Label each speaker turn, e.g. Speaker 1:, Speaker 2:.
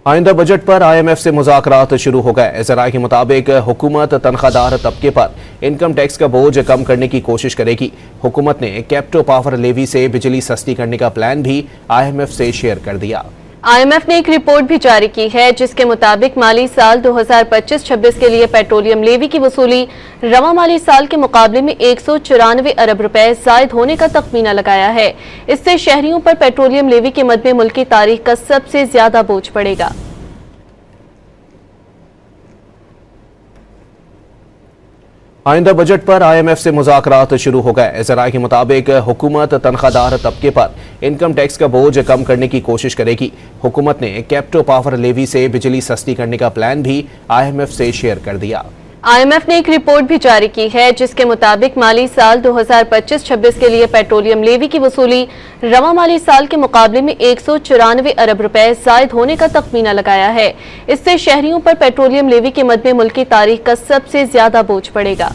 Speaker 1: आइंदा बजट पर IMF से मुज़ाकरात शुरू हो गए। इस राय के मुताबिक हुकूमत तनख्वाहदार तबके पर इनकम टैक्स का बोझ कम करने की कोशिश करेगी। हुकूमत ने कैप्टो पावर लेवी से बिजली सस्ती करने का प्लान भी IMF से शेयर कर दिया।
Speaker 2: IMF ने एक रिपोर्ट भी जारी की है जिसके मुताबिक माली साल 2025-26 के लिए पेट्रोलियम लेवी की वसूली रवा माली साल के मुकाबले में 194 अरब रुपए जायद होने का तखमीना लगाया है। इससे शहरियों पर पेट्रोलियम लेवी के मद में मुल्क की तारीख का सबसे ज्यादा बोझ पड़ेगा।
Speaker 1: आइंदा बजट पर IMF से मुज़ाकरात शुरू हो गए। इस राय के मुताबिक हुकूमत तनख्वाहदार तबके पर इनकम टैक्स का बोझ कम करने की कोशिश करेगी। हुकूमत ने कैप्टो पावर लेवी से बिजली सस्ती करने का प्लान भी IMF से शेयर कर दिया।
Speaker 2: IMF ने एक रिपोर्ट भी जारी की है जिसके मुताबिक माली साल 2025-26 के लिए पेट्रोलियम लेवी की वसूली रवा माली साल के मुकाबले में 194 अरब रुपए जायद होने का तखमीना लगाया है। इससे शहरियों पर पेट्रोलियम लेवी के मद में मुल्क की तारीख का सबसे ज्यादा बोझ पड़ेगा।